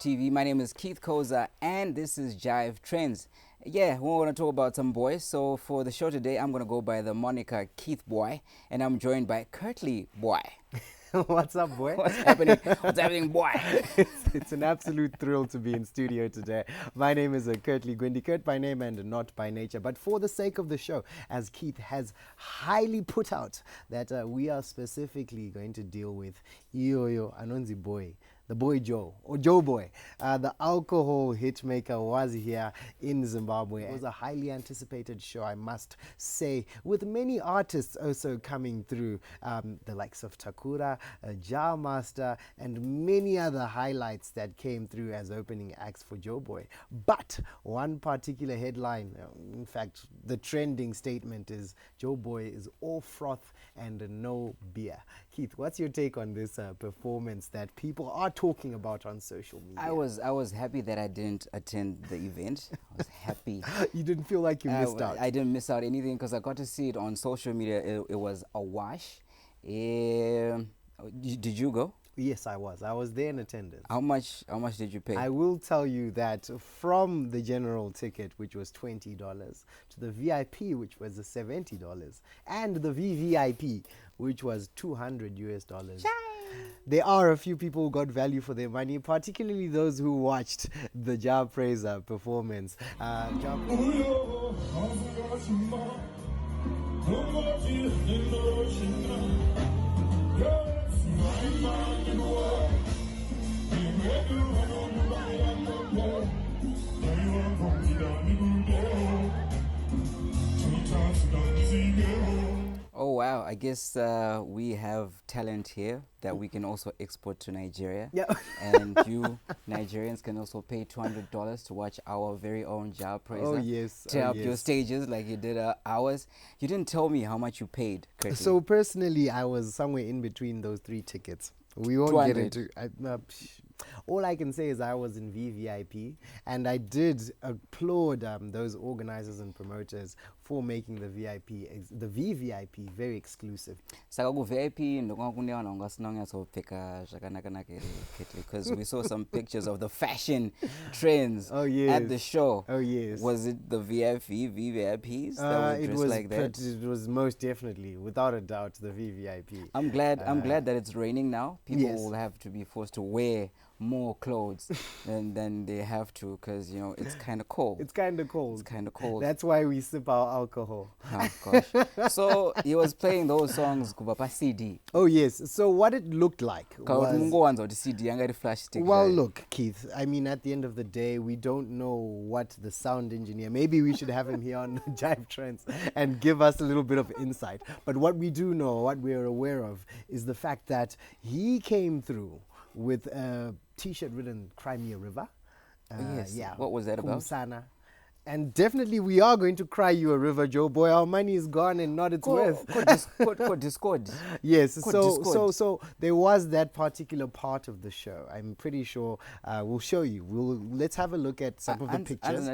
TV. My name is Keith Khoza, and this is Jive Trends. Yeah, we want to talk about some boys. So for the show today, I'm going to go by the moniker Keith Boy, and I'm joined by Curtley Boy. What's up, boy? What's happening? What's happening, boy? It's an absolute thrill to be in studio today. My name is Curtley Gwindi, Kurt by name and not by nature. But for the sake of the show, as Keith has highly put out, that we are specifically going to deal with Yoyo Anonzi Boy, the boy Joe, or Joeboy. The alcohol hitmaker was here in Zimbabwe. It was a highly anticipated show, I must say, with many artists also coming through, the likes of Takura, Jar Master, and many other highlights that came through as opening acts for Joeboy. But one particular headline, in fact, the trending statement is Joeboy is all froth and no beer. Keith, what's your take on this performance that people are talking about on social media? I was happy that I didn't attend the event. I was happy. You didn't feel like you missed out? I didn't miss out anything because I got to see it on social media. It was a wash. Did you go? Yes, I was. I was there in attendance. How much did you pay? I will tell you that from the general ticket, which was $20, to the VIP, which was $70, and the VVIP, which was $200 US. There are a few people who got value for their money, particularly those who watched the Jar Praiser performance. Oh wow, I guess we have talent here that we can also export to Nigeria. Yeah. And you Nigerians can also pay $200 to watch our very own Jar Praiser. Oh yes. Tear up your stages like you did ours. You didn't tell me how much you paid, Curtley. So personally, I was somewhere in between those three tickets. We won't 200. get into all I can say is I was in VVIP, and I did applaud those organizers and promoters for making the VVIP very exclusive. Saka ku VIP ndokwakuniona ungasinonyatsopfeka zvakanaka because we saw some pictures of the fashion trends at the show. Oh yes. Was it the VVIPs that were dressed like that? It was most definitely, without a doubt, the VVIP. I'm glad that it's raining now. People will have to be forced to wear more clothes than they have to because, you know, it's kind of cold. It's kind of cold. It's kind of cold. That's why we sip our alcohol. Oh, gosh. So he was playing those songs kubapa CD. Oh, yes. So what it looked like was... CD, well, look, Keith, I mean, at the end of the day, we don't know what the sound engineer... Maybe we should have him here on Jive Trends and give us a little bit of insight. But what we do know, what we're aware of, is the fact that he came through with a t-shirt written Cry Me a River. Yes. Yeah. What was that about? Sana. And definitely we are going to cry you a river, Joeboy. Our money is gone and not its worth. Discord. Yes. So there was that particular part of the show. I'm pretty sure we'll show you. Let's have a look at some of the pictures.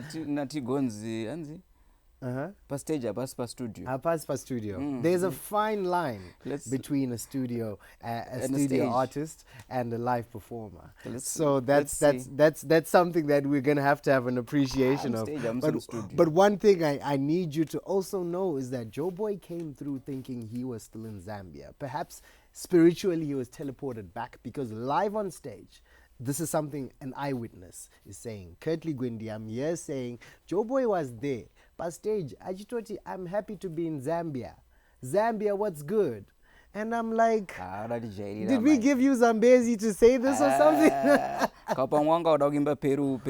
Studio. There's a fine line between a studio artist and a live performer. So that's something that we're gonna have to have an appreciation of. But one thing I need you to also know is that Joeboy came through thinking he was still in Zambia. Perhaps spiritually he was teleported back, because live on stage, this is something an eyewitness is saying. Curtley Gwindi, I'm here saying Joeboy was there. But stage, Ajitoti, I'm happy to be in Zambia. Zambia, what's good? And I'm like, did we give you Zambezi to say this or something? Peru.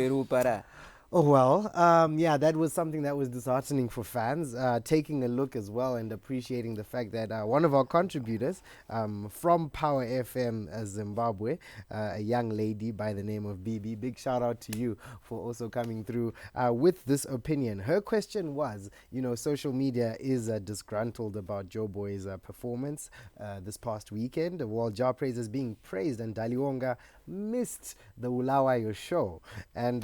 Oh, well, yeah, that was something that was disheartening for fans. Taking a look as well and appreciating the fact that one of our contributors from Power FM Zimbabwe, a young lady by the name of Bibi, big shout out to you for also coming through with this opinion. Her question was, you know, social media is disgruntled about Joeboy's performance this past weekend, while Jar Praiser is being praised and Daliwonga missed the Ulawayo show. And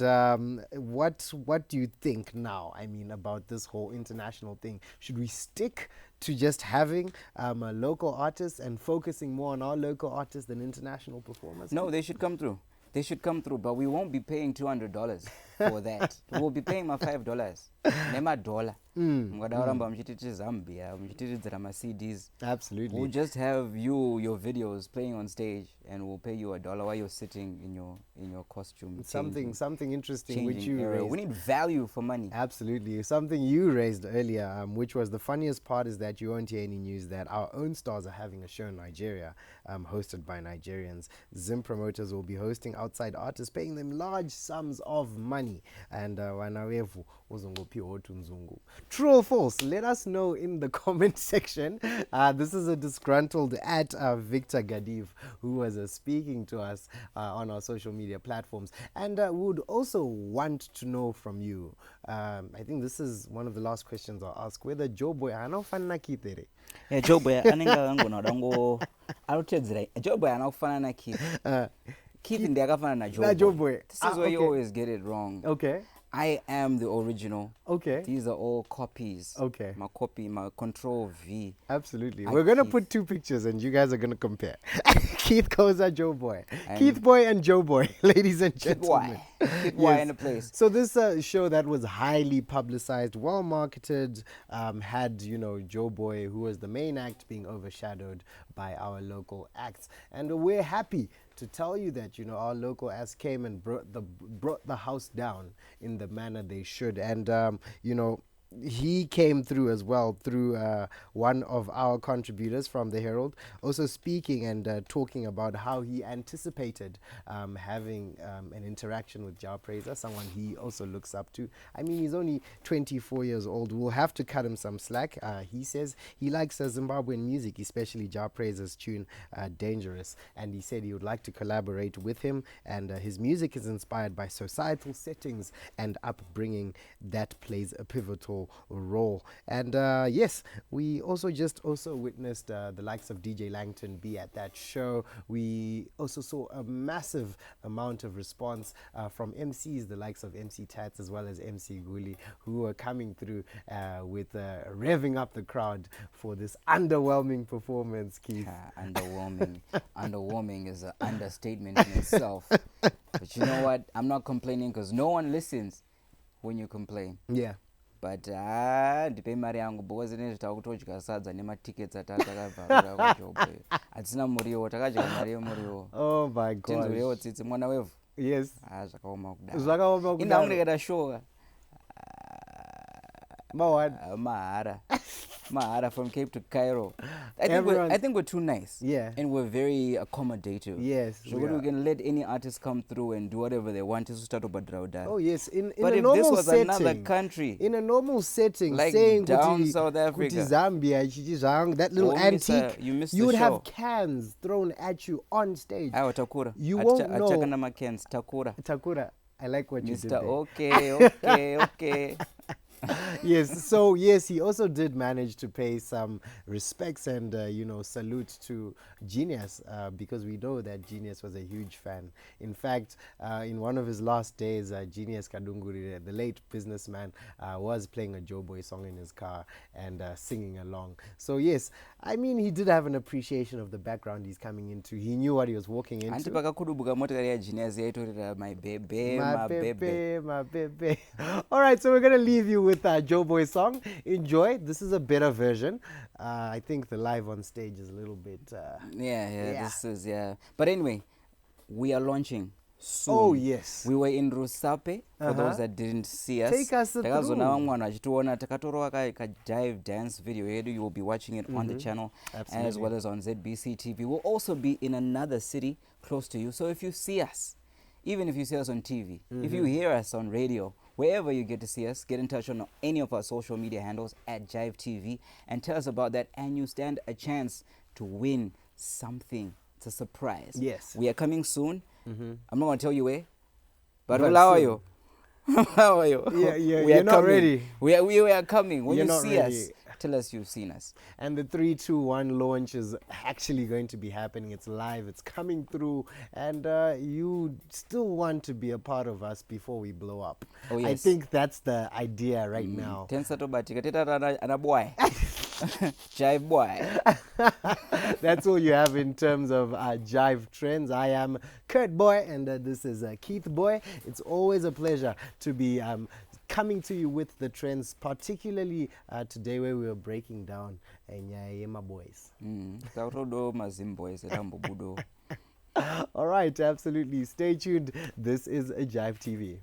what do you think now, I mean, about this whole international thing? Should we stick to just having a local artists and focusing more on our local artists than international performers? No, they should come through. They should come through, but we won't be paying $200 for that. We'll be paying my $5. Nema dollar. Mukadauramba muchititi Zambia, muchititidzira ma-CDs. Absolutely. We'll just have your videos playing on stage, and we'll pay you $1 while you're sitting in your costume. Something interesting which you era. raised. We need value for money. Absolutely. Something you raised earlier, which was the funniest part, is that you won't hear any news that our own stars are having a show in Nigeria, hosted by Nigerians. Zim promoters will be hosting outside artists, paying them large sums of money. And true or false? Let us know in the comment section. This is a disgruntled at Victor Gadiv, who was speaking to us on our social media platforms, and would also want to know from you. I think this is one of the last questions I'll ask, whether Joeboy anofanana Keith. Yeah, Joeboy anenga ngonodango arutedzera. Joeboy anofanana Keith. Keith ndiyakafana na Joeboy. This is where you always get it wrong. Okay. I am the original. Okay. These are all copies. Okay. My copy, my Control V. Absolutely. We're going to put two pictures and you guys are going to compare. Keith Khoza, Joeboy. Keith Boy and Joeboy, ladies and gentlemen. Keith Boy in the place. So this show that was highly publicized, well marketed, had, Joeboy, who was the main act, being overshadowed by our local acts. And we're happy to tell you that, our local acts came and brought the house down in the manner they should. And, he came through as well through one of our contributors from the Herald, also speaking and talking about how he anticipated having an interaction with Jah Praiser, someone he also looks up to. I mean, he's only 24 years old. We'll have to cut him some slack. He says he likes Zimbabwean music, especially Jah Praiser's tune Dangerous, and he said he would like to collaborate with him, and his music is inspired by societal settings and upbringing that plays a pivotal role. And yes, we also witnessed the likes of DJ Langton be at that show. We also saw a massive amount of response from MCs, the likes of MC Tats as well as MC Guli, who were coming through with revving up the crowd for this underwhelming performance, Keith. Underwhelming. Underwhelming is an understatement in itself. But you know what? I'm not complaining because no one listens when you complain. Yeah. But ndipe mari yangu because ine takutodya sadza nematickets atakabvarira kwaJoeboy. Hatina muriwo, takadya mari yemuriwo. Oh my god. Tinzuriwo tsitsi mwana wevhu. Yes. Zvakaoma kudaro. Zvakaoma kudaro. Ina ndikada shoka. Mahara from Cape to Cairo. I think we're too nice. Yeah. And we're very accommodative. Yes. So we can let any artist come through and do whatever they want to start to. Oh yes. But a if normal this was setting, another country, in a normal setting, like saying down South Africa, Zambia, that little antique, you would have cans thrown at you on stage. You won't know. Takura. I like what you did there. Okay. Yes, so yes, he also did manage to pay some respects and salute to Genius, because we know that Genius was a huge fan. In fact, in one of his last days, Genius Kadunguri, the late businessman, was playing a Joeboy song in his car and singing along. So yes, I mean, he did have an appreciation of the background he's coming into. He knew what he was walking into. My baby. All right, so we're going to leave you with Joeboy's song. Enjoy. This is a better version. I think the live on stage is a little bit... This is, But anyway, we are launching soon. Oh, yes. We were in Rusape, for those that didn't see us. Take us through. Jive dance video. You will be watching it on the channel. Absolutely. As well as on ZBC TV. We'll also be in another city close to you. So if you see us, even if you see us on TV, if you hear us on radio, wherever you get to see us, get in touch on any of our social media handles at Jive TV and tell us about that, and you stand a chance to win something. It's a surprise. Yes. We are coming soon. I'm not going to tell you where, but how are you? How are you? Yeah, we you're are not coming. ready. We are coming. When You're you not see ready. us, tell us you've seen us. And the 3, 2, 1 launch is actually going to be happening. It's live. It's coming through. And you still want to be a part of us before we blow up. Oh, yes. I think that's the idea right now. Jive boy. That's all you have in terms of Jive trends. I am Kurt Boy, and this is Keith Boy. It's always a pleasure to be coming to you with the trends, particularly today where we are breaking down Nyayema boys. All right, absolutely. Stay tuned. This is Jive TV.